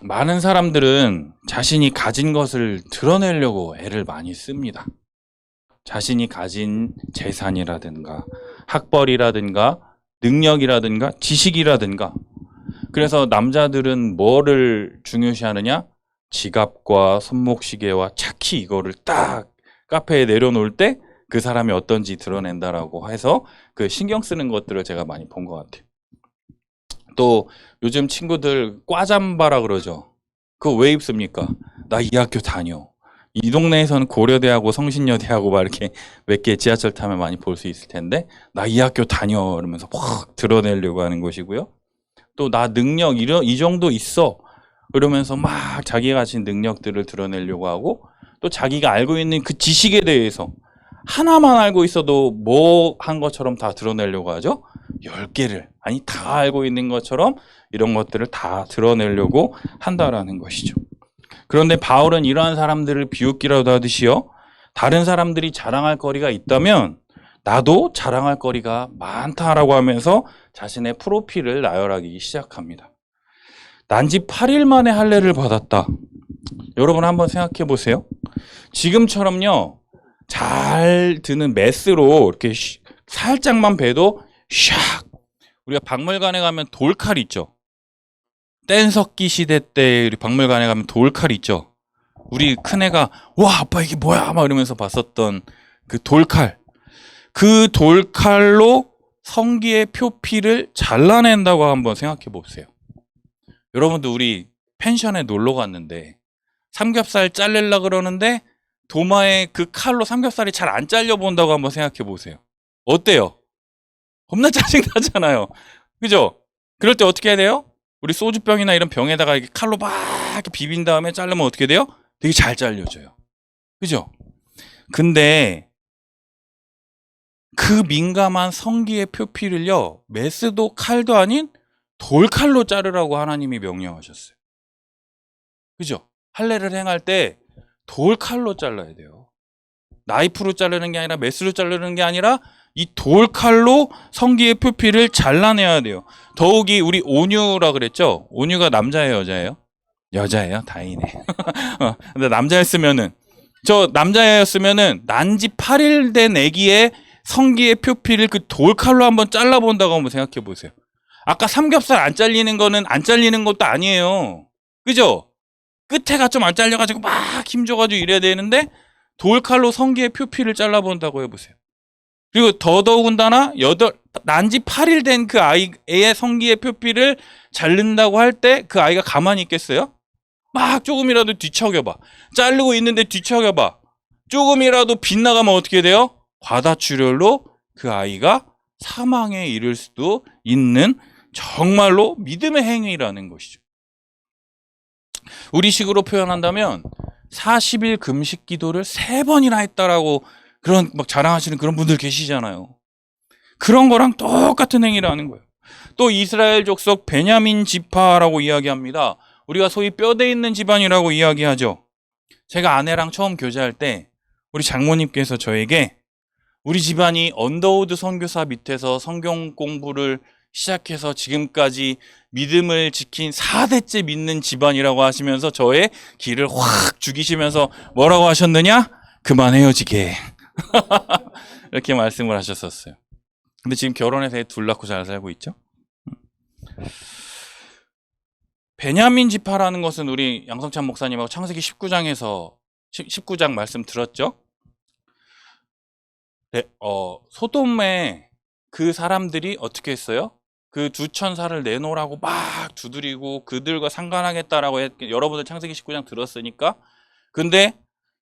많은 사람들은 자신이 가진 것을 드러내려고 애를 많이 씁니다. 자신이 가진 재산이라든가 학벌이라든가 능력이라든가 지식이라든가. 그래서 남자들은 뭐를 중요시하느냐? 지갑과 손목시계와 차키, 이거를 딱 카페에 내려놓을 때 그 사람이 어떤지 드러낸다라고 해서 그 신경 쓰는 것들을 제가 많이 본 것 같아요. 또 요즘 친구들 과잠바라 그러죠. 그거 왜 입습니까? 나 이 학교 다녀. 이 동네에서는 고려대하고 성신여대하고 막 이렇게 몇 개 지하철 타면 많이 볼 수 있을 텐데, 나 이 학교 다녀 이러면서 확 드러내려고 하는 것이고요. 또 나 능력 이 정도 있어 그러면서 막 자기가 가진 능력들을 드러내려고 하고, 또 자기가 알고 있는 그 지식에 대해서 하나만 알고 있어도 뭐 한 것처럼 다 드러내려고 하죠. 10개를, 아니 다 알고 있는 것처럼 이런 것들을 다 드러내려고 한다라는 것이죠. 그런데 바울은 이러한 사람들을 비웃기라도 하듯이요, 다른 사람들이 자랑할 거리가 있다면 나도 자랑할 거리가 많다라고 하면서 자신의 프로필을 나열하기 시작합니다. 난지 8일 만에 할례를 받았다. 여러분 한번 생각해 보세요. 지금처럼요, 잘 드는 메스로 이렇게 살짝만 베도 샥. 우리가 박물관에 가면 돌칼 있죠. 뗀석기 시대 때 우리 박물관에 가면 돌칼 있죠. 우리 큰애가 와 아빠 이게 뭐야 막 이러면서 봤었던 그 돌칼. 그 돌칼로 성기의 표피를 잘라낸다고 한번 생각해 보세요. 여러분도 우리 펜션에 놀러 갔는데 삼겹살 자르려고 그러는데 도마에 그 칼로 삼겹살이 잘 안 잘려 본다고 한번 생각해 보세요. 어때요? 겁나 짜증 나잖아요. 그죠? 그럴 때 어떻게 해야 돼요? 우리 소주병이나 이런 병에다가 이렇게 칼로 막 이렇게 비빈 다음에 자르면 어떻게 돼요? 되게 잘 잘려져요. 그죠? 근데 그 민감한 성기의 표피를요, 메스도 칼도 아닌 돌칼로 자르라고 하나님이 명령하셨어요. 그죠? 할례를 행할 때 돌칼로 잘라야 돼요. 나이프로 자르는 게 아니라 메스로 자르는 게 아니라 이 돌칼로 성기의 표피를 잘라내야 돼요. 더욱이 우리 온유라 그랬죠? 온유가 남자예요, 여자예요? 여자예요? 다행이네. 근데 남자였으면은 난지 8일 된 애기의 성기의 표피를 그 돌칼로 한번 잘라본다고 한번 생각해 보세요. 아까 삼겹살 안 잘리는 거는 안 잘리는 것도 아니에요. 그죠? 끝에가 좀 안 잘려가지고 막 힘줘가지고 이래야 되는데 돌칼로 성기의 표피를 잘라본다고 해보세요. 그리고 더더군다나 난지 8일 된 그 애의 성기의 표피를 자른다고 할 때 그 아이가 가만히 있겠어요? 막 조금이라도 뒤척여봐. 자르고 있는데 뒤척여봐. 조금이라도 빗나가면 어떻게 돼요? 과다출혈로 그 아이가 사망에 이를 수도 있는 정말로 믿음의 행위라는 것이죠. 우리식으로 표현한다면 40일 금식 기도를 3번이나 했다라고 그런 막 자랑하시는 그런 분들 계시잖아요. 그런 거랑 똑같은 행위라는 거예요. 또 이스라엘 족속 베냐민 지파라고 이야기합니다. 우리가 소위 뼈대 있는 집안이라고 이야기하죠. 제가 아내랑 처음 교제할 때 우리 장모님께서 저에게 우리 집안이 언더우드 선교사 밑에서 성경 공부를 시작해서 지금까지 믿음을 지킨 4대째 믿는 집안이라고 하시면서 저의 기를 확 죽이시면서 뭐라고 하셨느냐? 그만 헤어지게. 이렇게 말씀을 하셨었어요. 근데 지금 결혼해서 둘 낳고 잘 살고 있죠? 베냐민 지파라는 것은 우리 양성찬 목사님하고 창세기 19장 말씀 들었죠? 네, 소돔에 그 사람들이 어떻게 했어요? 그 두 천사를 내놓으라고 막 두드리고 그들과 상관하겠다라고 여러분들 창세기 19장 들었으니까. 근데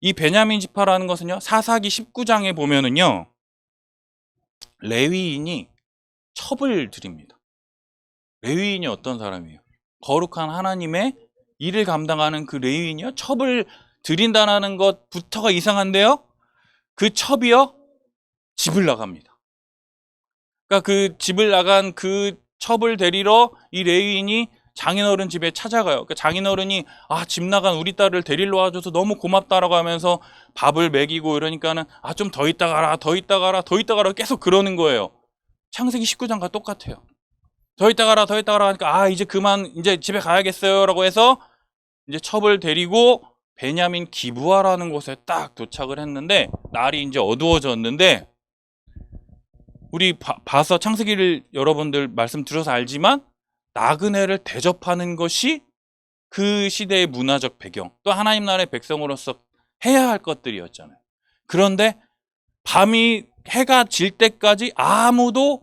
이 베냐민 지파라는 것은요, 사사기 19장에 보면은요, 레위인이 첩을 드립니다. 레위인이 어떤 사람이에요? 거룩한 하나님의 일을 감당하는 그 레위인이요, 첩을 드린다는 것부터가 이상한데요, 그 첩이요, 집을 나갑니다. 그러니까 그 집을 나간 그 첩을 데리러 이 레위인이 장인어른 집에 찾아가요. 그러니까 장인어른이 집 나간 우리 딸을 데리러 와줘서 너무 고맙다라고 하면서 밥을 먹이고 이러니까는 좀 더 있다 가라, 더 있다 가라, 더 있다 가라 계속 그러는 거예요. 창세기 19장과 똑같아요. 더 있다 가라 하니까 이제 그만 이제 집에 가야겠어요라고 해서 이제 첩을 데리고 베냐민 기브아라는 곳에 딱 도착을 했는데 날이 이제 어두워졌는데 우리 봐서 창세기를 여러분들 말씀 들어서 알지만 나그네를 대접하는 것이 그 시대의 문화적 배경, 또 하나님 나라의 백성으로서 해야 할 것들이었잖아요. 그런데 밤이 해가 질 때까지 아무도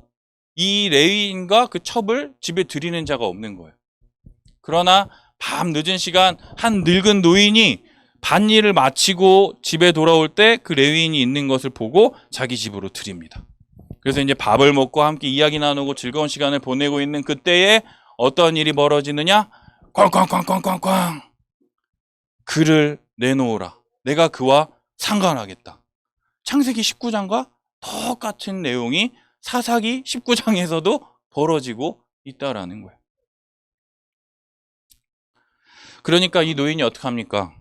이 레위인과 그 첩을 집에 들이는 자가 없는 거예요. 그러나 밤 늦은 시간 한 늙은 노인이 밭일을 마치고 집에 돌아올 때 그 레위인이 있는 것을 보고 자기 집으로 들입니다. 그래서 이제 밥을 먹고 함께 이야기 나누고 즐거운 시간을 보내고 있는 그때에 어떤 일이 벌어지느냐? 쾅쾅쾅쾅쾅쾅. 그를 내놓으라. 내가 그와 상관하겠다. 창세기 19장과 똑같은 내용이 사사기 19장에서도 벌어지고 있다라는 거예요. 그러니까 이 노인이 어떡합니까?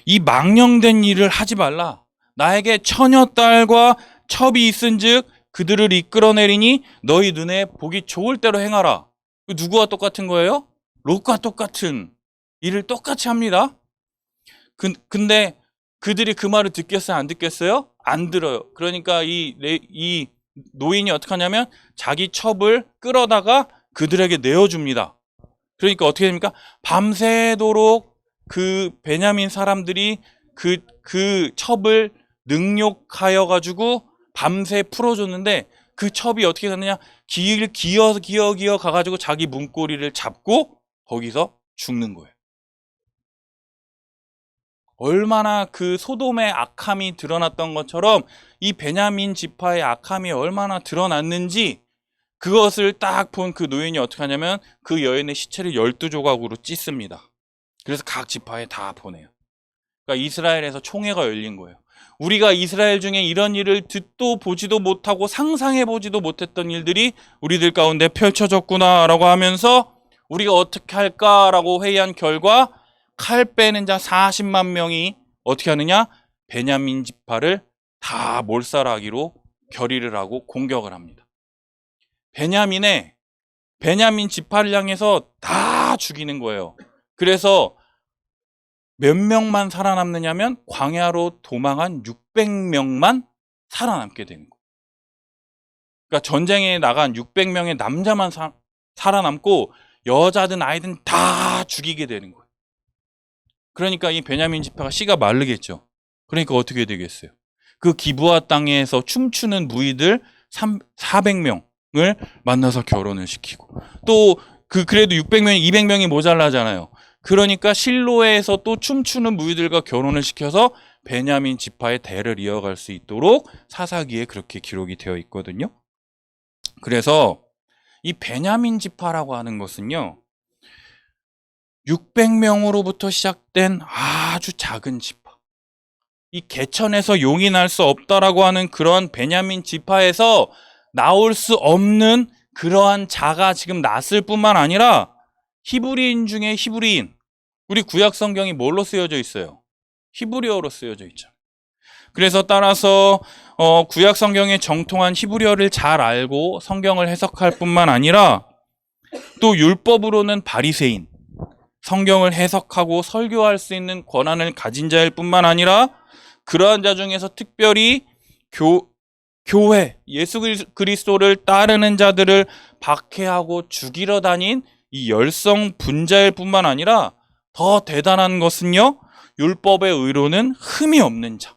이 망령된 일을 하지 말라. 나에게 처녀 딸과 첩이 있은즉 그들을 이끌어내리니 너희 눈에 보기 좋을 대로 행하라. 누구와 똑같은 거예요? 롯과 똑같은 일을 똑같이 합니다. 근데 그들이 그 말을 듣겠어요? 안 듣겠어요? 안 들어요. 그러니까 이 노인이 어떻게 하냐면 자기 첩을 끌어다가 그들에게 내어줍니다. 그러니까 어떻게 됩니까? 밤새도록 그 베냐민 사람들이 그 첩을 능욕하여 가지고 밤새 풀어줬는데 그 첩이 어떻게 됐느냐? 기어 가가지고 자기 문고리를 잡고 거기서 죽는 거예요. 얼마나 그 소돔의 악함이 드러났던 것처럼 이 베냐민 지파의 악함이 얼마나 드러났는지 그것을 딱 본 그 노인이 어떻게 하냐면 그 여인의 시체를 12조각으로 찢습니다. 그래서 각 지파에 다 보내요. 그러니까 이스라엘에서 총회가 열린 거예요. 우리가 이스라엘 중에 이런 일을 듣도 보지도 못하고 상상해 보지도 못했던 일들이 우리들 가운데 펼쳐졌구나라고 하면서 우리가 어떻게 할까라고 회의한 결과 칼 빼는 자 40만 명이 어떻게 하느냐? 베냐민 지파를 다 몰살하기로 결의를 하고 공격을 합니다. 베냐민 지파를 향해서 다 죽이는 거예요. 그래서 몇 명만 살아남느냐면 광야로 도망한 600명만 살아남게 되는 거예요. 그러니까 전쟁에 나간 600명의 남자만 살아남고 여자든 아이든 다 죽이게 되는 거예요. 그러니까 이 베냐민 지파가 씨가 마르겠죠. 그러니까 어떻게 되겠어요? 그 기브아 땅에서 춤추는 무리들 400명을 만나서 결혼을 시키고 또 그래도 600명이 200명이 모자라잖아요. 그러니까 실로에서 또 춤추는 무리들과 결혼을 시켜서 베냐민 지파의 대를 이어갈 수 있도록 사사기에 그렇게 기록이 되어 있거든요. 그래서 이 베냐민 지파라고 하는 것은요, 600명으로부터 시작된 아주 작은 지파, 이 개천에서 용이 날 수 없다라고 하는 그러한 베냐민 지파에서 나올 수 없는 그러한 자가 지금 났을 뿐만 아니라 히브리인 중에 히브리인, 우리 구약 성경이 뭘로 쓰여져 있어요? 히브리어로 쓰여져 있죠. 그래서 따라서 구약 성경의 정통한 히브리어를 잘 알고 성경을 해석할 뿐만 아니라 또 율법으로는 바리새인, 성경을 해석하고 설교할 수 있는 권한을 가진 자일 뿐만 아니라 그러한 자 중에서 특별히 교회, 예수 그리스도를 따르는 자들을 박해하고 죽이러 다닌 이 열성 분자일 뿐만 아니라 더 대단한 것은요, 율법의 의로는 흠이 없는 자,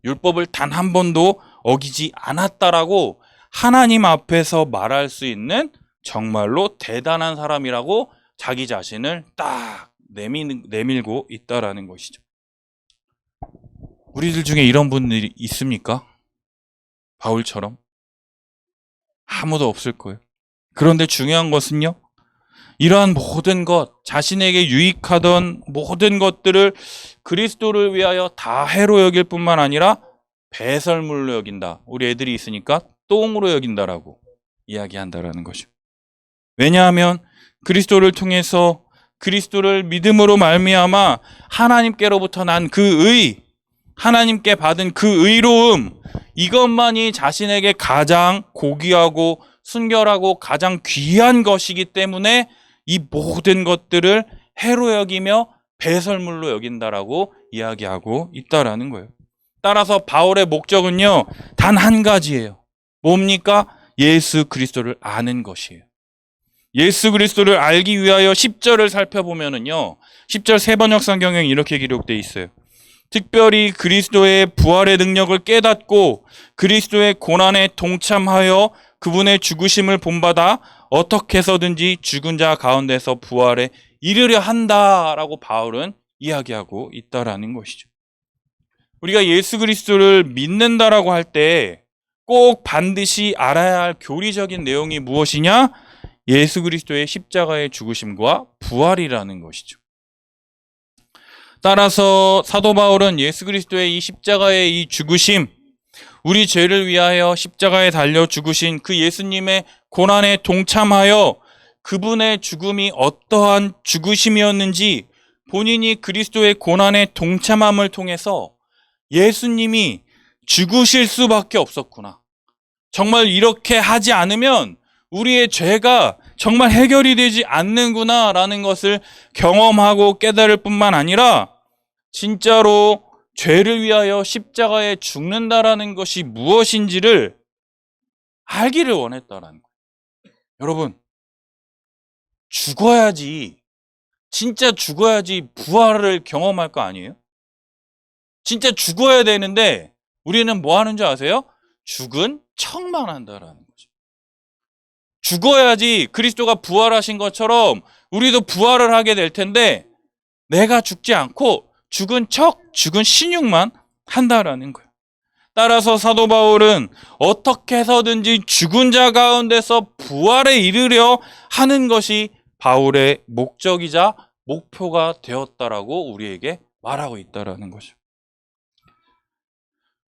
율법을 단 한 번도 어기지 않았다라고 하나님 앞에서 말할 수 있는 정말로 대단한 사람이라고 자기 자신을 딱 내밀고 있다라는 것이죠. 우리들 중에 이런 분들이 있습니까? 바울처럼? 아무도 없을 거예요. 그런데 중요한 것은요, 이러한 모든 것, 자신에게 유익하던 모든 것들을 그리스도를 위하여 다 해로 여길 뿐만 아니라 배설물로 여긴다. 우리 애들이 있으니까 똥으로 여긴다라고 이야기한다라는 것이죠. 왜냐하면 그리스도를 통해서 그리스도를 믿음으로 말미암아 하나님께로부터 난 그 의, 하나님께 받은 그 의로움, 이것만이 자신에게 가장 고귀하고 순결하고 가장 귀한 것이기 때문에 이 모든 것들을 해로 여기며 배설물로 여긴다라고 이야기하고 있다라는 거예요. 따라서 바울의 목적은요, 단 한 가지예요. 뭡니까? 예수 그리스도를 아는 것이에요. 예수 그리스도를 알기 위하여 10절을 살펴보면은요, 10절 세번역 성경에 이렇게 기록되어 있어요. 특별히 그리스도의 부활의 능력을 깨닫고 그리스도의 고난에 동참하여 그분의 죽으심을 본받아 어떻게 해서든지 죽은 자 가운데서 부활에 이르려 한다라고 바울은 이야기하고 있다라는 것이죠. 우리가 예수 그리스도를 믿는다라고 할 때 꼭 반드시 알아야 할 교리적인 내용이 무엇이냐? 예수 그리스도의 십자가의 죽으심과 부활이라는 것이죠. 따라서 사도 바울은 예수 그리스도의 이 십자가의 이 죽으심, 우리 죄를 위하여 십자가에 달려 죽으신 그 예수님의 고난에 동참하여 그분의 죽음이 어떠한 죽으심이었는지 본인이 그리스도의 고난에 동참함을 통해서 예수님이 죽으실 수밖에 없었구나. 정말 이렇게 하지 않으면 우리의 죄가 정말 해결이 되지 않는구나라는 것을 경험하고 깨달을 뿐만 아니라 진짜로 죄를 위하여 십자가에 죽는다라는 것이 무엇인지를 알기를 원했다라는 거예요. 여러분, 죽어야지, 진짜 죽어야지 부활을 경험할 거 아니에요? 진짜 죽어야 되는데 우리는 뭐 하는 줄 아세요? 죽은 척만 한다라는 거죠. 죽어야지 그리스도가 부활하신 것처럼 우리도 부활을 하게 될 텐데 내가 죽지 않고 죽은 척, 죽은 신용만 한다라는 거예요. 따라서 사도 바울은 어떻게 해서든지 죽은 자 가운데서 부활에 이르려 하는 것이 바울의 목적이자 목표가 되었다라고 우리에게 말하고 있다라는 거죠.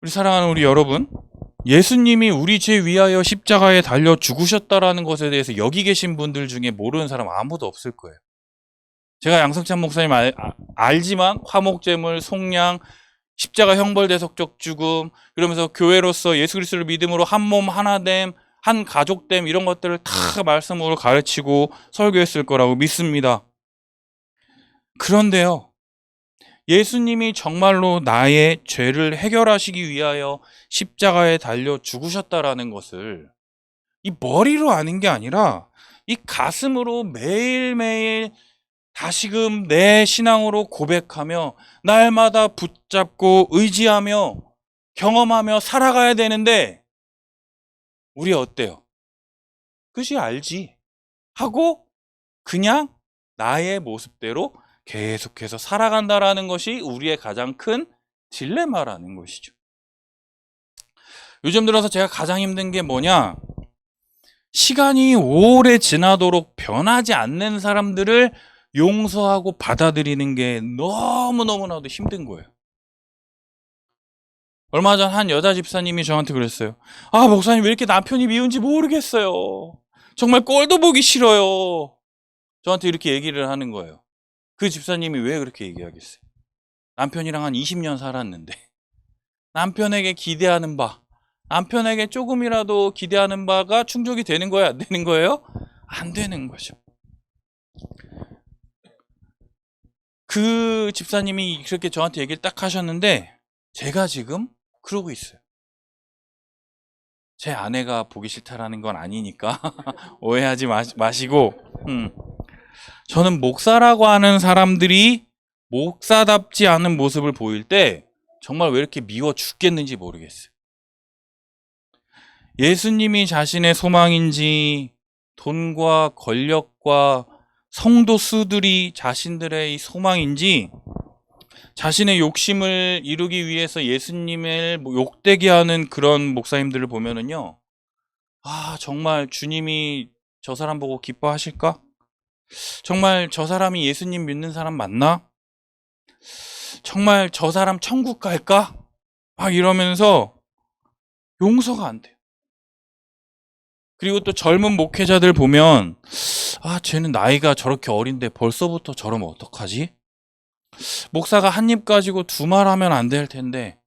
우리 사랑하는 우리 여러분, 예수님이 우리 죄 위하여 십자가에 달려 죽으셨다라는 것에 대해서 여기 계신 분들 중에 모르는 사람 아무도 없을 거예요. 제가 양석찬 목사님 알지만 화목제물, 속량, 십자가 형벌대속적 죽음, 그러면서 교회로서 예수 그리스도를 믿음으로 한 몸 하나됨, 한 가족됨 이런 것들을 다 말씀으로 가르치고 설교했을 거라고 믿습니다. 그런데요, 예수님이 정말로 나의 죄를 해결하시기 위하여 십자가에 달려 죽으셨다라는 것을 이 머리로 아는 게 아니라 이 가슴으로 매일매일 다시금 내 신앙으로 고백하며 날마다 붙잡고 의지하며 경험하며 살아가야 되는데 우리 어때요? 그것이 알지 하고 그냥 나의 모습대로 계속해서 살아간다라는 것이 우리의 가장 큰 딜레마라는 것이죠. 요즘 들어서 제가 가장 힘든 게 뭐냐? 시간이 오래 지나도록 변하지 않는 사람들을 용서하고 받아들이는 게 너무너무나도 힘든 거예요. 얼마 전 한 여자 집사님이 저한테 그랬어요. 아, 목사님 왜 이렇게 남편이 미운지 모르겠어요. 정말 꼴도 보기 싫어요. 저한테 이렇게 얘기를 하는 거예요. 그 집사님이 왜 그렇게 얘기하겠어요? 남편이랑 한 20년 살았는데 남편에게 기대하는 바, 남편에게 조금이라도 기대하는 바가 충족이 되는 거예요? 안 되는 거예요? 안 되는 거죠. 그 집사님이 그렇게 저한테 얘기를 딱 하셨는데 제가 지금 그러고 있어요. 제 아내가 보기 싫다라는 건 아니니까 오해하지 마시고 저는 목사라고 하는 사람들이 목사답지 않은 모습을 보일 때 정말 왜 이렇게 미워 죽겠는지 모르겠어요. 예수님이 자신의 소망인지 돈과 권력과 성도 수들이 자신들의 이 소망인지 자신의 욕심을 이루기 위해서 예수님을 욕되게 하는 그런 목사님들을 보면은요, 아, 정말 주님이 저 사람 보고 기뻐하실까? 정말 저 사람이 예수님 믿는 사람 맞나? 정말 저 사람 천국 갈까? 막 이러면서 용서가 안 돼요. 그리고 또 젊은 목회자들 보면 아, 쟤는 나이가 저렇게 어린데 벌써부터 저러면 어떡하지? 목사가 한 입 가지고 두 말 하면 안 될 텐데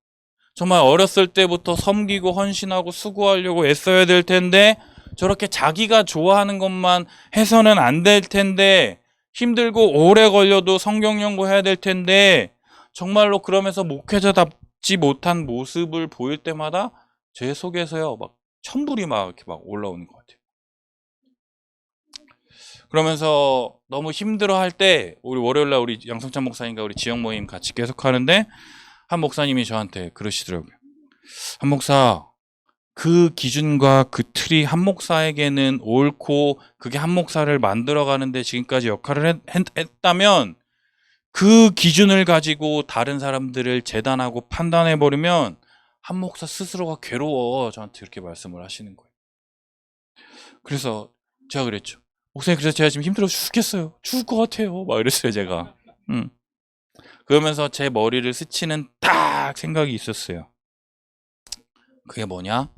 정말 어렸을 때부터 섬기고 헌신하고 수고하려고 애써야 될 텐데 저렇게 자기가 좋아하는 것만 해서는 안 될 텐데, 힘들고 오래 걸려도 성경 연구해야 될 텐데, 정말로 그러면서 목회자답지 못한 모습을 보일 때마다 제 속에서요, 막 천불이 막 이렇게 막 올라오는 것 같아요. 그러면서 너무 힘들어 할 때, 우리 월요일날 우리 양성찬 목사님과 우리 지역 모임 같이 계속 하는데, 한 목사님이 저한테 그러시더라고요. 한 목사, 그 기준과 그 틀이 한 목사에게는 옳고 그게 한 목사를 만들어가는데 지금까지 역할을 했다면, 그 기준을 가지고 다른 사람들을 재단하고 판단해버리면 한 목사 스스로가 괴로워. 저한테 이렇게 말씀을 하시는 거예요. 그래서 제가 그랬죠. 목사님, 그래서 제가 지금 힘들어 죽겠어요. 죽을 것 같아요. 막 이랬어요, 제가. 그러면서 제 머리를 스치는 딱 생각이 있었어요. 그게 뭐냐?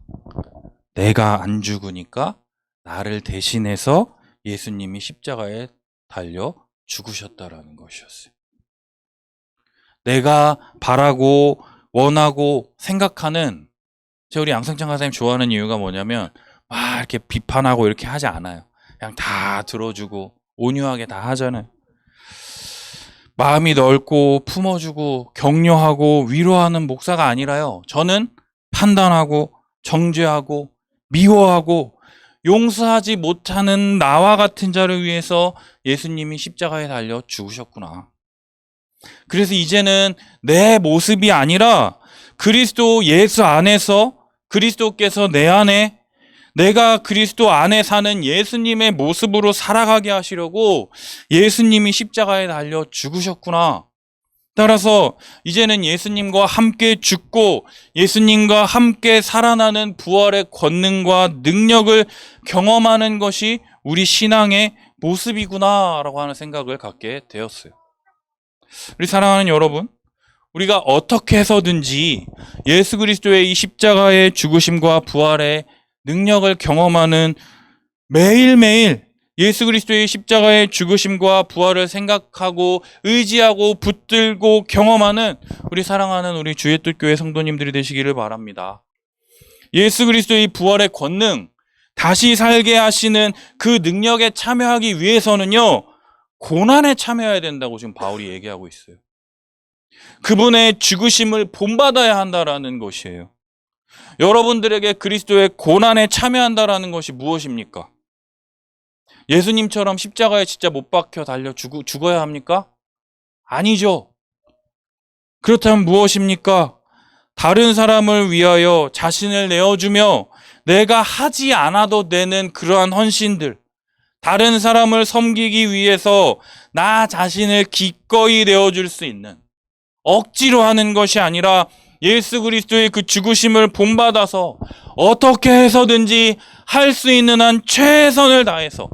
내가 안 죽으니까 나를 대신해서 예수님이 십자가에 달려 죽으셨다라는 것이었어요. 내가 바라고 원하고 생각하는, 제가 우리 양성찬 강사님 좋아하는 이유가 뭐냐면 막 이렇게 비판하고 이렇게 하지 않아요. 그냥 다 들어주고 온유하게 다 하잖아요. 마음이 넓고 품어주고 격려하고 위로하는 목사가 아니라요, 저는 판단하고 정죄하고 미워하고 용서하지 못하는 나와 같은 자를 위해서 예수님이 십자가에 달려 죽으셨구나. 그래서 이제는 내 모습이 아니라 그리스도 예수 안에서, 그리스도께서 내 안에, 내가 그리스도 안에 사는 예수님의 모습으로 살아가게 하시려고 예수님이 십자가에 달려 죽으셨구나. 따라서 이제는 예수님과 함께 죽고 예수님과 함께 살아나는 부활의 권능과 능력을 경험하는 것이 우리 신앙의 모습이구나 라고 하는 생각을 갖게 되었어요. 우리 사랑하는 여러분, 우리가 어떻게 해서든지 예수 그리스도의 이 십자가의 죽으심과 부활의 능력을 경험하는, 매일매일 예수 그리스도의 십자가의 죽으심과 부활을 생각하고 의지하고 붙들고 경험하는 우리 사랑하는 우리 주의 뜻 교회 성도님들이 되시기를 바랍니다. 예수 그리스도의 부활의 권능, 다시 살게 하시는 그 능력에 참여하기 위해서는요, 고난에 참여해야 된다고 지금 바울이 얘기하고 있어요. 그분의 죽으심을 본받아야 한다라는 것이에요. 여러분들에게 그리스도의 고난에 참여한다라는 것이 무엇입니까? 예수님처럼 십자가에 진짜 못 박혀 달려 죽어야 합니까? 아니죠. 그렇다면 무엇입니까? 다른 사람을 위하여 자신을 내어주며 내가 하지 않아도 되는 그러한 헌신들, 다른 사람을 섬기기 위해서 나 자신을 기꺼이 내어줄 수 있는, 억지로 하는 것이 아니라 예수 그리스도의 그 죽으심을 본받아서 어떻게 해서든지 할 수 있는 한 최선을 다해서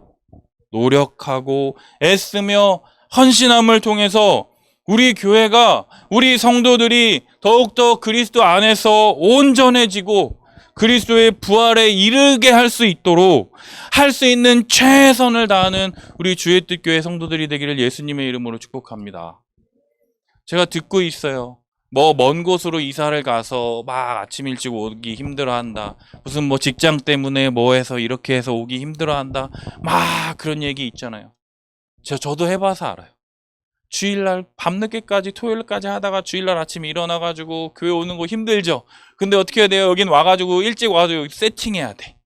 노력하고 애쓰며 헌신함을 통해서 우리 교회가, 우리 성도들이 더욱더 그리스도 안에서 온전해지고 그리스도의 부활에 이르게 할 수 있도록 할 수 있는 최선을 다하는 우리 주의 뜻 교회 성도들이 되기를 예수님의 이름으로 축복합니다. 제가 듣고 있어요. 먼 곳으로 이사를 가서 막 아침 일찍 오기 힘들어한다. 무슨 직장 때문에 해서 이렇게 해서 오기 힘들어한다. 막 그런 얘기 있잖아요. 저도 해봐서 알아요. 주일날 밤늦게까지 토요일까지 하다가 주일날 아침에 일어나가지고 교회 오는 거 힘들죠. 근데 어떻게 해야 돼요? 여긴 와가지고 일찍 와가지고 세팅해야 돼.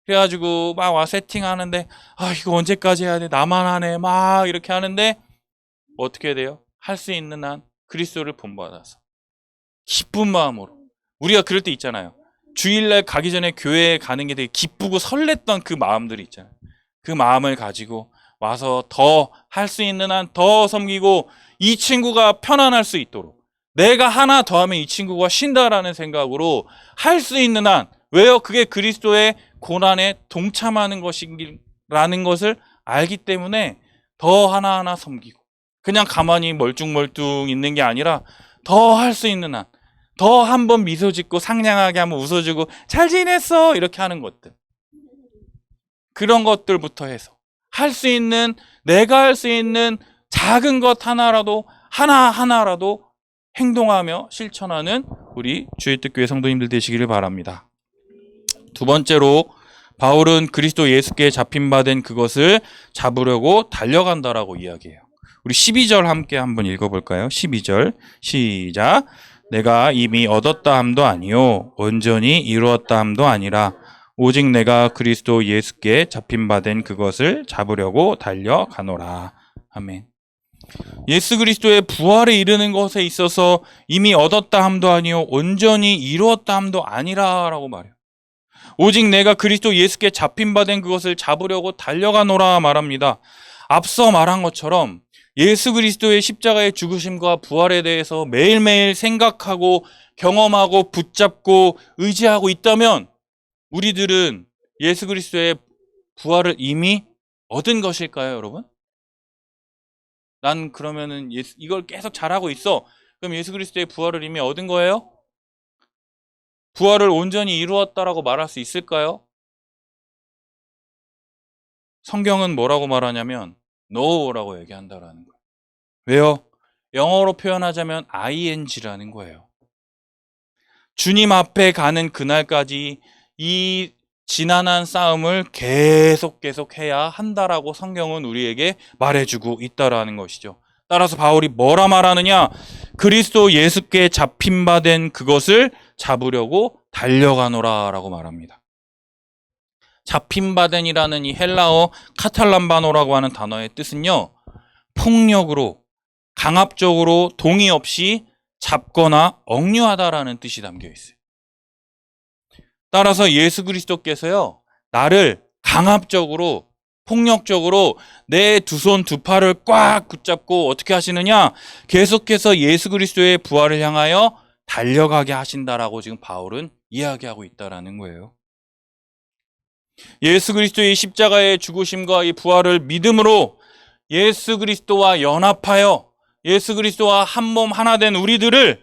그래가지고 막 와 세팅하는데 이거 언제까지 해야 돼? 나만 하네. 막 이렇게 하는데 어떻게 해야 돼요? 할 수 있는 한 그리스도를 본받아서 기쁜 마음으로, 우리가 그럴 때 있잖아요. 주일날 가기 전에 교회에 가는 게 되게 기쁘고 설렜던 그 마음들이 있잖아요. 그 마음을 가지고 와서 더 할 수 있는 한 더 섬기고 이 친구가 편안할 수 있도록, 내가 하나 더 하면 이 친구가 쉰다라는 생각으로 할 수 있는 한, 왜요? 그게 그리스도의 고난에 동참하는 것이라는 것을 알기 때문에 더 하나하나 섬기고, 그냥 가만히 멀뚱멀뚱 있는 게 아니라 더 할 수 있는 한, 더 한번 미소 짓고 상냥하게 한번 웃어주고 잘 지냈어 이렇게 하는 것들, 그런 것들부터 해서 할 수 있는, 내가 할 수 있는 작은 것 하나하나라도 행동하며 실천하는 우리 주의 뜻 교회 성도님들 되시기를 바랍니다. 두 번째로 바울은 그리스도 예수께 잡힌 바 된 그것을 잡으려고 달려간다라고 이야기해요. 우리 12절 함께 한번 읽어볼까요? 12절 시작. 내가 이미 얻었다 함도 아니요 온전히 이루었다 함도 아니라 오직 내가 그리스도 예수께 잡힌 바 된 그것을 잡으려고 달려가노라. 아멘. 예수 그리스도의 부활에 이르는 것에 있어서 이미 얻었다 함도 아니요 온전히 이루었다 함도 아니라라고 말해요. 오직 내가 그리스도 예수께 잡힌 바 된 그것을 잡으려고 달려가노라 말합니다. 앞서 말한 것처럼 예수 그리스도의 십자가의 죽으심과 부활에 대해서 매일매일 생각하고 경험하고 붙잡고 의지하고 있다면 우리들은 예수 그리스도의 부활을 이미 얻은 것일까요, 여러분? 난 그러면은 이걸 계속 잘하고 있어. 그럼 예수 그리스도의 부활을 이미 얻은 거예요? 부활을 온전히 이루었다라고 말할 수 있을까요? 성경은 뭐라고 말하냐면 no라고 얘기한다라는 거예요. 왜요? 영어로 표현하자면 ing라는 거예요. 주님 앞에 가는 그날까지 이 지난한 싸움을 계속 해야 한다라고 성경은 우리에게 말해주고 있다라는 것이죠. 따라서 바울이 뭐라 말하느냐? 그리스도 예수께 잡힌 바 된 그것을 잡으려고 달려가노라라고 말합니다. 잡힌 바 된이라는 이 헬라어 카탈란바노라고 하는 단어의 뜻은요, 폭력으로 강압적으로 동의 없이 잡거나 억류하다라는 뜻이 담겨 있어요. 따라서 예수 그리스도께서요, 나를 강압적으로 폭력적으로 내 두 손 두 팔을 꽉 붙잡고 어떻게 하시느냐? 계속해서 예수 그리스도의 부활을 향하여 달려가게 하신다라고 지금 바울은 이야기하고 있다라는 거예요. 예수 그리스도의 십자가의 죽으심과 이 부활을 믿음으로 예수 그리스도와 연합하여 예수 그리스도와 한 몸 하나 된 우리들을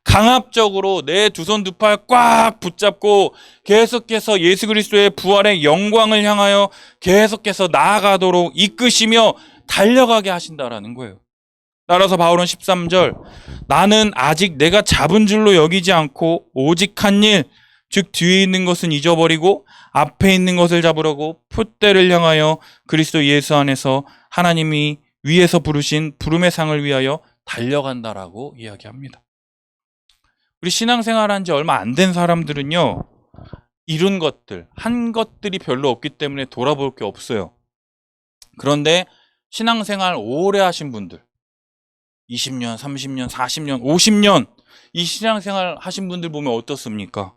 강압적으로 내 두 손 두 팔 꽉 붙잡고 계속해서 예수 그리스도의 부활의 영광을 향하여 계속해서 나아가도록 이끄시며 달려가게 하신다라는 거예요. 따라서 바울은 13절, 나는 아직 내가 잡은 줄로 여기지 않고 오직 한 일, 즉 뒤에 있는 것은 잊어버리고 앞에 있는 것을 잡으려고 표대를 향하여 그리스도 예수 안에서 하나님이 위에서 부르신 부름의 상을 위하여 달려간다라고 이야기합니다. 우리 신앙생활한 지 얼마 안 된 사람들은요, 이룬 것들, 한 것들이 별로 없기 때문에 돌아볼 게 없어요. 그런데 신앙생활 오래 하신 분들, 20년, 30년, 40년, 50년 이 신앙생활 하신 분들 보면 어떻습니까?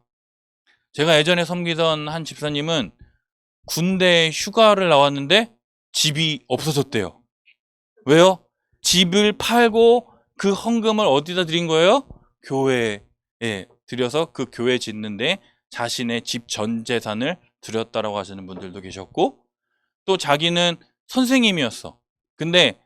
제가 예전에 섬기던 한 집사님은 군대 휴가를 나왔는데 집이 없어졌대요. 왜요? 집을 팔고 그 헌금을 어디다 드린 거예요? 교회에 드려서 그 교회 짓는데 자신의 집 전 재산을 드렸다라고 하시는 분들도 계셨고, 또 자기는 선생님이었어. 근데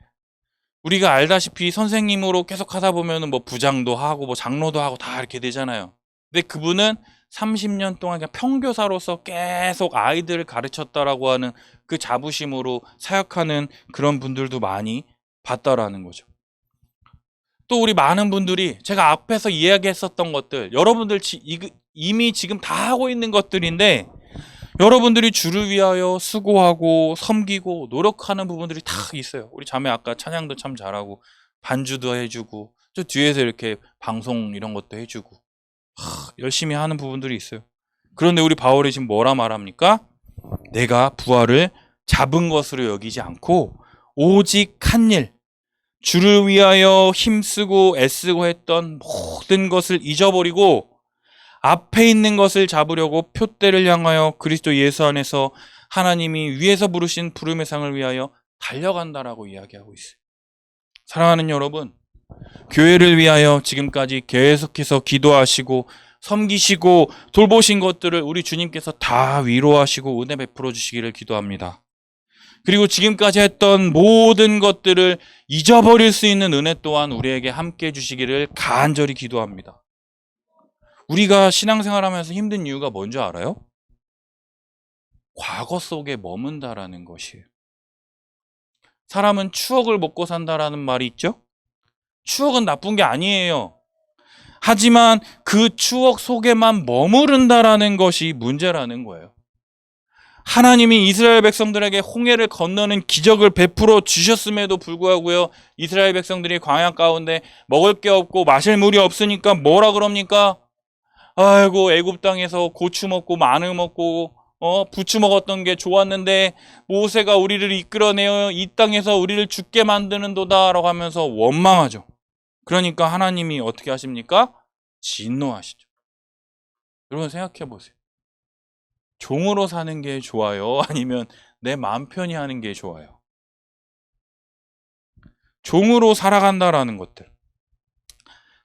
우리가 알다시피 선생님으로 계속 하다 보면은 뭐 부장도 하고 뭐 장로도 하고 다 이렇게 되잖아요. 근데 그분은 30년 동안 그냥 평교사로서 계속 아이들을 가르쳤다라고 하는 그 자부심으로 사역하는 그런 분들도 많이 봤다라는 거죠. 또 우리 많은 분들이 제가 앞에서 이야기했었던 것들, 여러분들 이미 지금 다 하고 있는 것들인데 여러분들이 주를 위하여 수고하고 섬기고 노력하는 부분들이 다 있어요. 우리 자매 아까 찬양도 참 잘하고 반주도 해주고 저 뒤에서 이렇게 방송 이런 것도 해주고 열심히 하는 부분들이 있어요. 그런데 우리 바울이 지금 뭐라 말합니까? 내가 부활을 잡은 것으로 여기지 않고 오직 한 일, 주를 위하여 힘쓰고 애쓰고 했던 모든 것을 잊어버리고 앞에 있는 것을 잡으려고 표대를 향하여 그리스도 예수 안에서 하나님이 위에서 부르신 부름의 상을 위하여 달려간다라고 이야기하고 있어요. 사랑하는 여러분, 교회를 위하여 지금까지 계속해서 기도하시고 섬기시고 돌보신 것들을 우리 주님께서 다 위로하시고 은혜 베풀어 주시기를 기도합니다. 그리고 지금까지 했던 모든 것들을 잊어버릴 수 있는 은혜 또한 우리에게 함께 해주시기를 간절히 기도합니다. 우리가 신앙생활하면서 힘든 이유가 뭔지 알아요? 과거 속에 머문다라는 것이에요. 사람은 추억을 먹고 산다라는 말이 있죠? 추억은 나쁜 게 아니에요. 하지만 그 추억 속에만 머무른다라는 것이 문제라는 거예요. 하나님이 이스라엘 백성들에게 홍해를 건너는 기적을 베풀어 주셨음에도 불구하고요, 이스라엘 백성들이 광야 가운데 먹을 게 없고 마실 물이 없으니까 뭐라 그럽니까? 아이고, 애굽 땅에서 고추 먹고 마늘 먹고 부추 먹었던 게 좋았는데 모세가 우리를 이끌어내어 이 땅에서 우리를 죽게 만드는도다 라고 하면서 원망하죠. 그러니까 하나님이 어떻게 하십니까? 진노하시죠. 여러분 생각해 보세요. 종으로 사는 게 좋아요? 아니면 내 마음 편히 하는 게 좋아요? 종으로 살아간다라는 것들.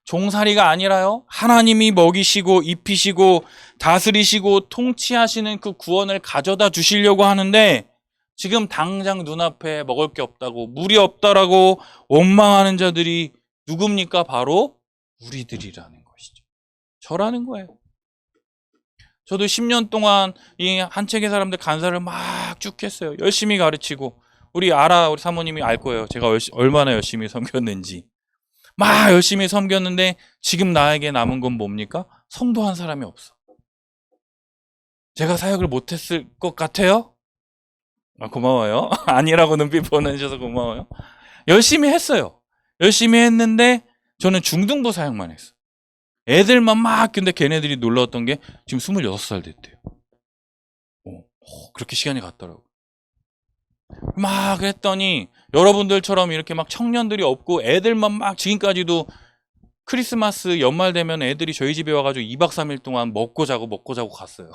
종살이가 아니라요, 하나님이 먹이시고 입히시고 다스리시고 통치하시는 그 구원을 가져다 주시려고 하는데, 지금 당장 눈앞에 먹을 게 없다고, 물이 없다라고 원망하는 자들이 누굽니까? 바로 우리들이라는 것이죠. 저라는 거예요. 저도 10년 동안 이 한책의 사람들 간사를 막 쭉 했어요. 열심히 가르치고. 우리 사모님이 알 거예요. 제가 얼마나 열심히 섬겼는지. 막 열심히 섬겼는데 지금 나에게 남은 건 뭡니까? 성도 한 사람이 없어. 제가 사역을 못했을 것 같아요? 고마워요. 아니라고 눈빛 보내주셔서 고마워요. 열심히 했어요. 열심히 했는데 저는 중등부 사역만 했어. 애들만 막, 근데 걔네들이 놀라웠던 게 지금 26살 됐대요. 그렇게 시간이 갔더라고. 막 그랬더니 여러분들처럼 이렇게 막 청년들이 없고 애들만 막, 지금까지도 크리스마스 연말 되면 애들이 저희 집에 와가지고 2박 3일 동안 먹고 자고 갔어요.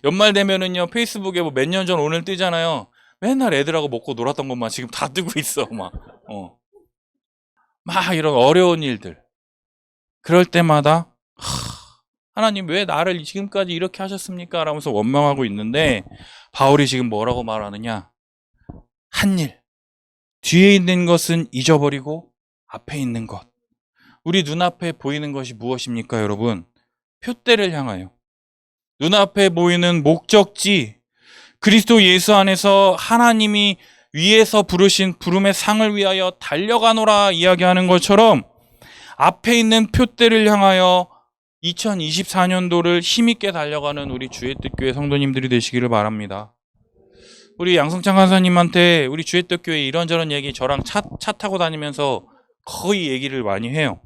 연말 되면은요, 페이스북에 뭐 몇 년 전 오늘 뜨잖아요. 맨날 애들하고 먹고 놀았던 것만 지금 다 뜨고 있어. 막 이런 어려운 일들. 그럴 때마다 하나님 왜 나를 지금까지 이렇게 하셨습니까? 라면서 원망하고 있는데, 바울이 지금 뭐라고 말하느냐? 한 일, 뒤에 있는 것은 잊어버리고 앞에 있는 것. 우리 눈앞에 보이는 것이 무엇입니까, 여러분? 표대를 향하여 눈앞에 보이는 목적지, 그리스도 예수 안에서 하나님이 위에서 부르신 부름의 상을 위하여 달려가노라 이야기하는 것처럼, 앞에 있는 표대를 향하여 2024년도를 힘있게 달려가는 우리 주의 뜻교회 성도님들이 되시기를 바랍니다. 우리 양성창 간사님한테 우리 주의 뜻교회 이런저런 얘기 저랑 차 타고 다니면서 거의 얘기를 많이 해요.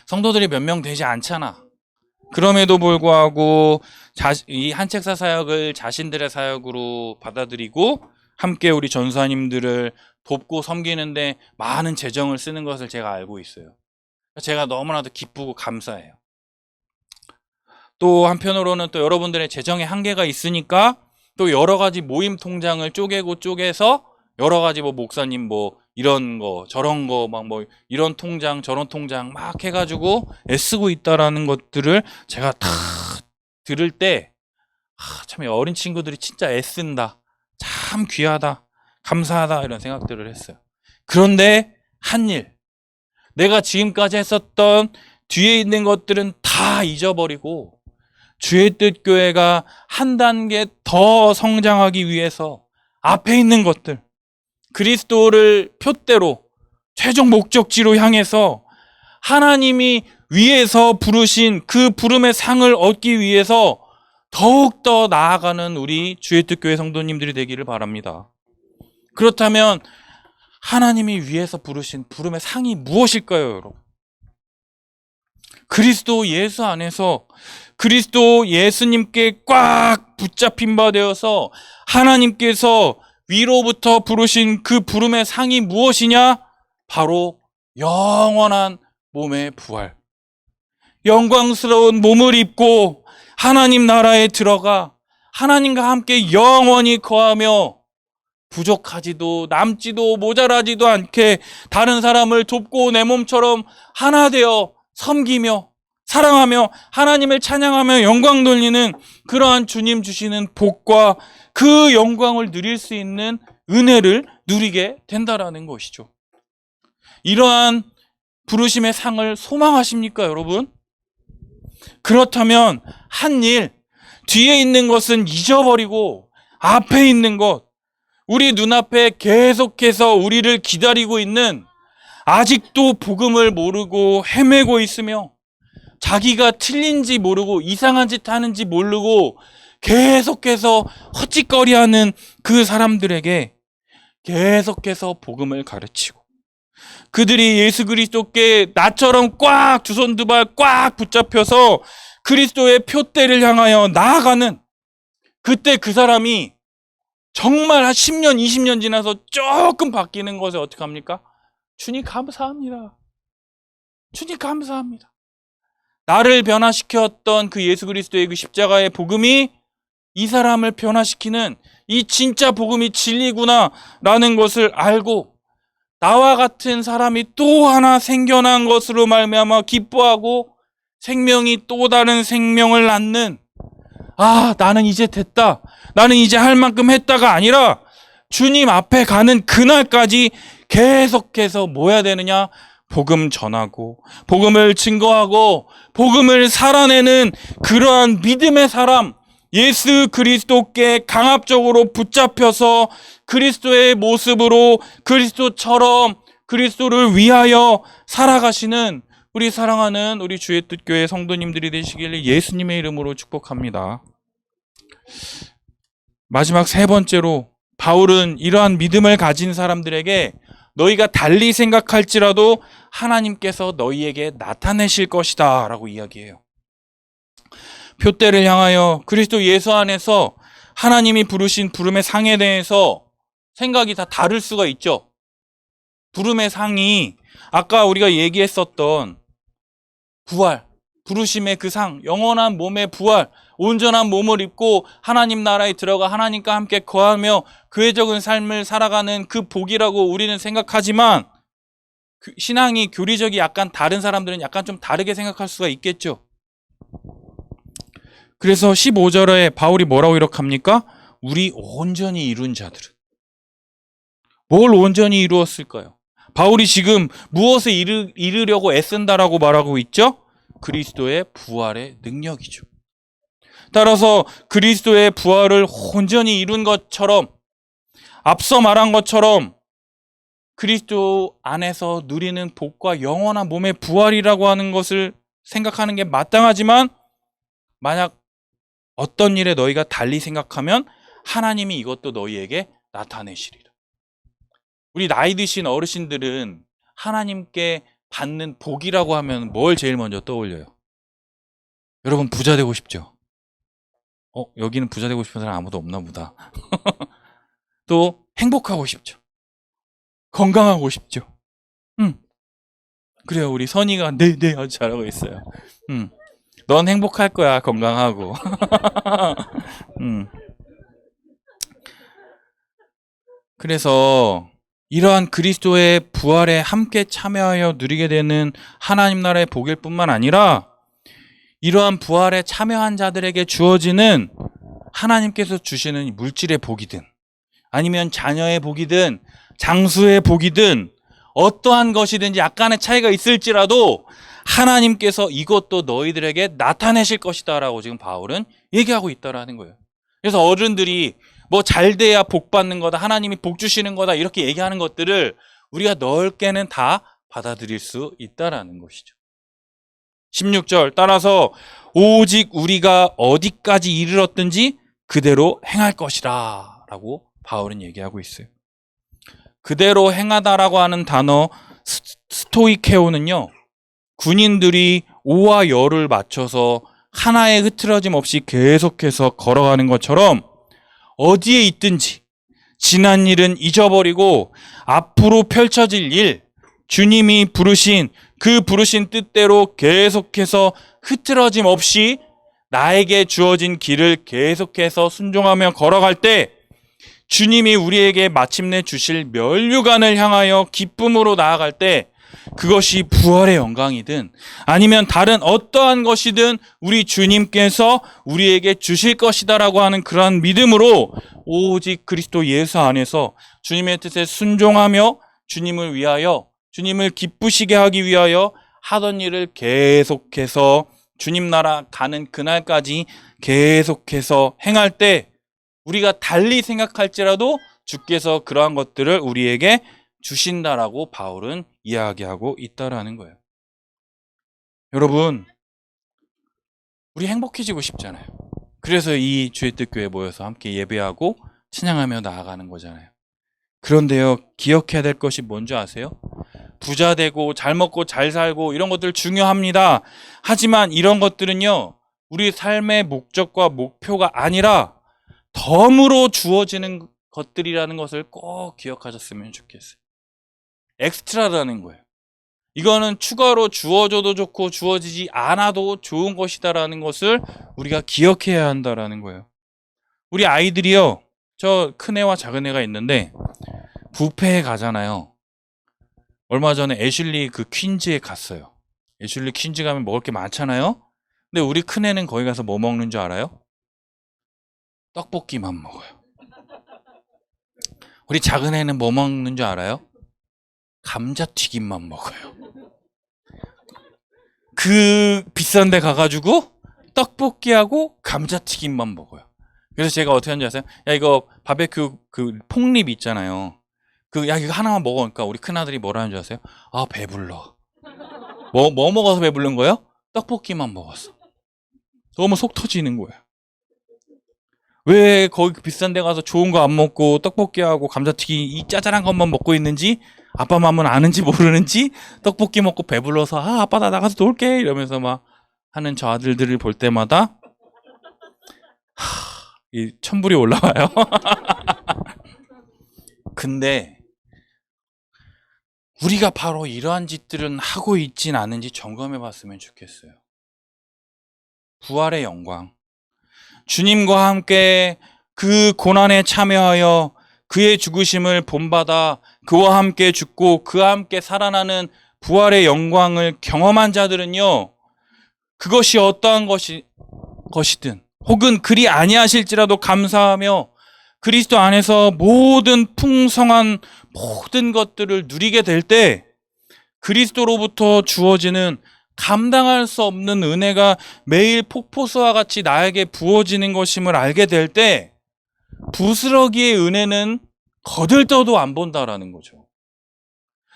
성도들이 몇 명 되지 않잖아. 그럼에도 불구하고 이 한책사 사역을 자신들의 사역으로 받아들이고 함께 우리 전사님들을 돕고 섬기는데 많은 재정을 쓰는 것을 제가 알고 있어요. 제가 너무나도 기쁘고 감사해요. 또 한편으로는 또 여러분들의 재정의 한계가 있으니까 또 여러 가지 모임 통장을 쪼개서 여러 가지 뭐 목사님 뭐 이런 거 저런 거 막 뭐 이런 통장 저런 통장 막 해가지고 애쓰고 있다라는 것들을 제가 다 들을 때 참 어린 친구들이 진짜 애쓴다, 참 귀하다, 감사하다, 이런 생각들을 했어요. 그런데 한 일, 내가 지금까지 했었던 뒤에 있는 것들은 다 잊어버리고 주의 뜻 교회가 한 단계 더 성장하기 위해서 앞에 있는 것들, 그리스도를 표대로 최종 목적지로 향해서 하나님이 위에서 부르신 그 부름의 상을 얻기 위해서 더욱더 나아가는 우리 주의 뜻 교회 성도님들이 되기를 바랍니다. 그렇다면 하나님이 위에서 부르신 부름의 상이 무엇일까요, 여러분? 그리스도 예수 안에서 그리스도 예수님께 꽉 붙잡힌 바 되어서 하나님께서 위로부터 부르신 그 부름의 상이 무엇이냐? 바로 영원한 몸의 부활. 영광스러운 몸을 입고 하나님 나라에 들어가 하나님과 함께 영원히 거하며 부족하지도 남지도 모자라지도 않게 다른 사람을 돕고 내 몸처럼 하나 되어 섬기며 사랑하며 하나님을 찬양하며 영광 돌리는 그러한 주님 주시는 복과 그 영광을 누릴 수 있는 은혜를 누리게 된다라는 것이죠. 이러한 부르심의 상을 소망하십니까, 여러분? 그렇다면 한 일, 뒤에 있는 것은 잊어버리고 앞에 있는 것, 우리 눈앞에 계속해서 우리를 기다리고 있는, 아직도 복음을 모르고 헤매고 있으며 자기가 틀린지 모르고 이상한 짓 하는지 모르고 계속해서 헛짓거리하는 그 사람들에게 계속해서 복음을 가르치고, 그들이 예수 그리스도께 나처럼 꽉 두 손 두 발 꽉 붙잡혀서 그리스도의 표대를 향하여 나아가는, 그때 그 사람이 정말 한 10년 20년 지나서 조금 바뀌는 것에 어떻게 합니까? 주님 감사합니다. 주님 감사합니다. 나를 변화시켰던 그 예수 그리스도의 그 십자가의 복음이 이 사람을 변화시키는, 이 진짜 복음이 진리구나 라는 것을 알고 나와 같은 사람이 또 하나 생겨난 것으로 말미암아 기뻐하고 생명이 또 다른 생명을 낳는, 아, 나는 이제 됐다, 나는 이제 할 만큼 했다가 아니라 주님 앞에 가는 그날까지 계속해서 뭐 해야 되느냐? 복음 전하고 복음을 증거하고 복음을 살아내는 그러한 믿음의 사람, 예수 그리스도께 강압적으로 붙잡혀서 그리스도의 모습으로 그리스도처럼 그리스도를 위하여 살아가시는 우리 사랑하는 우리 주의 뜻교회 성도님들이 되시길 예수님의 이름으로 축복합니다. 마지막 세 번째로 바울은 이러한 믿음을 가진 사람들에게 너희가 달리 생각할지라도 하나님께서 너희에게 나타내실 것이다 라고 이야기해요. 표대를 향하여 그리스도 예수 안에서 하나님이 부르신 부름의 상에 대해서 생각이 다 다를 수가 있죠. 부름의 상이 아까 우리가 얘기했었던 부활, 부르심의 그 상, 영원한 몸의 부활, 온전한 몸을 입고 하나님 나라에 들어가 하나님과 함께 거하며 교회적인 삶을 살아가는 그 복이라고 우리는 생각하지만, 신앙이 교리적이 약간 다른 사람들은 약간 좀 다르게 생각할 수가 있겠죠. 그래서 15절에 바울이 뭐라고 기록합니까? 우리 온전히 이룬 자들은. 뭘 온전히 이루었을까요? 바울이 지금 무엇을 이루려고 애쓴다라고 말하고 있죠? 그리스도의 부활의 능력이죠. 따라서 그리스도의 부활을 온전히 이룬 것처럼, 앞서 말한 것처럼 그리스도 안에서 누리는 복과 영원한 몸의 부활이라고 하는 것을 생각하는 게 마땅하지만, 만약 어떤 일에 너희가 달리 생각하면 하나님이 이것도 너희에게 나타내시리라. 우리 나이 드신 어르신들은 하나님께 받는 복이라고 하면 뭘 제일 먼저 떠올려요? 여러분, 부자 되고 싶죠? 여기는 부자 되고 싶은 사람 아무도 없나 보다. 또 행복하고 싶죠. 건강하고 싶죠. 그래요. 우리 선이가 네 아주 잘하고 있어요. 넌 행복할 거야, 건강하고. 그래서 이러한 그리스도의 부활에 함께 참여하여 누리게 되는 하나님 나라의 복일 뿐만 아니라, 이러한 부활에 참여한 자들에게 주어지는 하나님께서 주시는 물질의 복이든 아니면 자녀의 복이든 장수의 복이든 어떠한 것이든지 약간의 차이가 있을지라도 하나님께서 이것도 너희들에게 나타내실 것이다 라고 지금 바울은 얘기하고 있다라는 거예요. 그래서 어른들이 뭐 잘 돼야 복 받는 거다, 하나님이 복 주시는 거다 이렇게 얘기하는 것들을 우리가 넓게는 다 받아들일 수 있다라는 것이죠. 16절 따라서 오직 우리가 어디까지 이르렀든지 그대로 행할 것이라 라고 바울은 얘기하고 있어요. 그대로 행하다라고 하는 단어 스토이케오는요, 군인들이 오와 열을 맞춰서 하나의 흐트러짐 없이 계속해서 걸어가는 것처럼 어디에 있든지 지난 일은 잊어버리고 앞으로 펼쳐질 일, 주님이 부르신 그 부르신 뜻대로 계속해서 흐트러짐 없이 나에게 주어진 길을 계속해서 순종하며 걸어갈 때 주님이 우리에게 마침내 주실 면류관을 향하여 기쁨으로 나아갈 때, 그것이 부활의 영광이든 아니면 다른 어떠한 것이든 우리 주님께서 우리에게 주실 것이다라고 하는 그러한 믿음으로 오직 그리스도 예수 안에서 주님의 뜻에 순종하며 주님을 위하여, 주님을 기쁘시게 하기 위하여 하던 일을 계속해서 주님 나라 가는 그날까지 계속해서 행할 때, 우리가 달리 생각할지라도 주께서 그러한 것들을 우리에게 주신다라고 바울은 이야기하고 있다라는 거예요. 여러분, 우리 행복해지고 싶잖아요. 그래서 이 주의 뜻 교회 모여서 함께 예배하고 찬양하며 나아가는 거잖아요. 그런데요, 기억해야 될 것이 뭔지 아세요? 부자 되고 잘 먹고 잘 살고 이런 것들 중요합니다. 하지만 이런 것들은요, 우리 삶의 목적과 목표가 아니라 덤으로 주어지는 것들이라는 것을 꼭 기억하셨으면 좋겠어요. 엑스트라라는 거예요. 이거는 추가로 주어져도 좋고 주어지지 않아도 좋은 것이다라는 것을 우리가 기억해야 한다라는 거예요. 우리 아이들이요, 저 큰애와 작은애가 있는데 뷔페에 가잖아요. 얼마 전에 애슐리 그 퀸즈에 갔어요. 애슐리 퀸즈 가면 먹을 게 많잖아요. 근데 우리 큰애는 거기 가서 뭐 먹는 줄 알아요? 떡볶이만 먹어요. 우리 작은애는 뭐 먹는 줄 알아요? 감자튀김만 먹어요. 그 비싼 데 가가지고 떡볶이하고 감자튀김만 먹어요. 그래서 제가 어떻게 하는지 아세요? 야, 이거 바베큐 그 폭립 있잖아요. 야, 이거 하나만 먹으니까 우리 큰아들이 뭐라는 줄 아세요? 아, 배불러. 뭐 먹어서 배부른 거예요? 떡볶이만 먹었어. 너무 속 터지는 거예요. 왜 거기 비싼 데 가서 좋은 거 안 먹고 떡볶이하고 감자튀김 이 짜잘한 것만 먹고 있는지 아빠 맘은 아는지 모르는지 떡볶이 먹고 배불러서 아빠 나 나가서 놀게 이러면서 막 하는 저 아들들을 볼 때마다 이 천불이 올라와요. 근데 우리가 바로 이러한 짓들은 하고 있진 않은지 점검해 봤으면 좋겠어요. 부활의 영광, 주님과 함께 그 고난에 참여하여 그의 죽으심을 본받아 그와 함께 죽고 그와 함께 살아나는 부활의 영광을 경험한 자들은요, 그것이 어떠한 것이든 혹은 그리 아니하실지라도 감사하며 그리스도 안에서 모든 풍성한 모든 것들을 누리게 될 때 그리스도로부터 주어지는 감당할 수 없는 은혜가 매일 폭포수와 같이 나에게 부어지는 것임을 알게 될 때 부스러기의 은혜는 거들떠도 안 본다라는 거죠.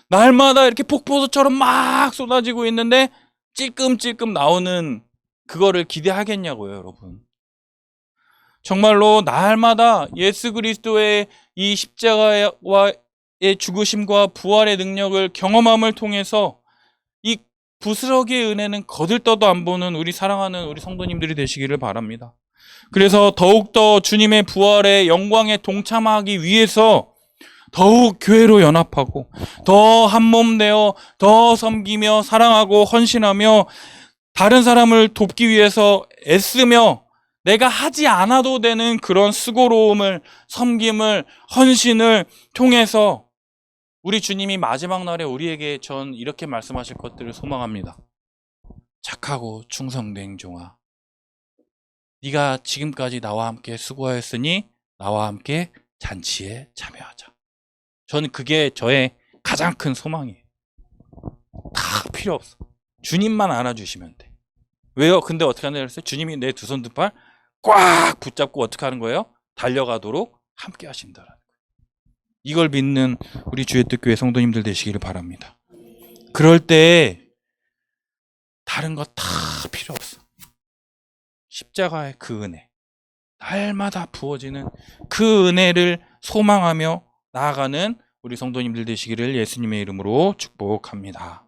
날마다 이렇게 폭포수처럼 막 쏟아지고 있는데 찔끔찔끔 나오는 그거를 기대하겠냐고요, 여러분. 정말로 날마다 예수 그리스도의 이 십자가의 죽으심과 부활의 능력을 경험함을 통해서 이 부스러기의 은혜는 거들떠도 안 보는 우리 사랑하는 우리 성도님들이 되시기를 바랍니다. 그래서 더욱더 주님의 부활의 영광에 동참하기 위해서 더욱 교회로 연합하고 더 한몸 되어 더 섬기며 사랑하고 헌신하며 다른 사람을 돕기 위해서 애쓰며 내가 하지 않아도 되는 그런 수고로움을, 섬김을, 헌신을 통해서 우리 주님이 마지막 날에 우리에게 전 이렇게 말씀하실 것들을 소망합니다. 착하고 충성된 종아, 네가 지금까지 나와 함께 수고하였으니 나와 함께 잔치에 참여하자. 저는 그게 저의 가장 큰 소망이에요. 다 필요 없어. 주님만 안아주시면 돼. 왜요? 근데 어떻게 하냐 그랬어요? 주님이 내 두 손 두 팔 꽉 붙잡고 어떻게 하는 거예요? 달려가도록 함께 하신다라는 거예요. 이걸 믿는 우리 주의 뜻 교회 성도님들 되시기를 바랍니다. 그럴 때 다른 거 다 필요 없어. 십자가의 그 은혜, 날마다 부어지는 그 은혜를 소망하며 나아가는 우리 성도님들 되시기를 예수님의 이름으로 축복합니다.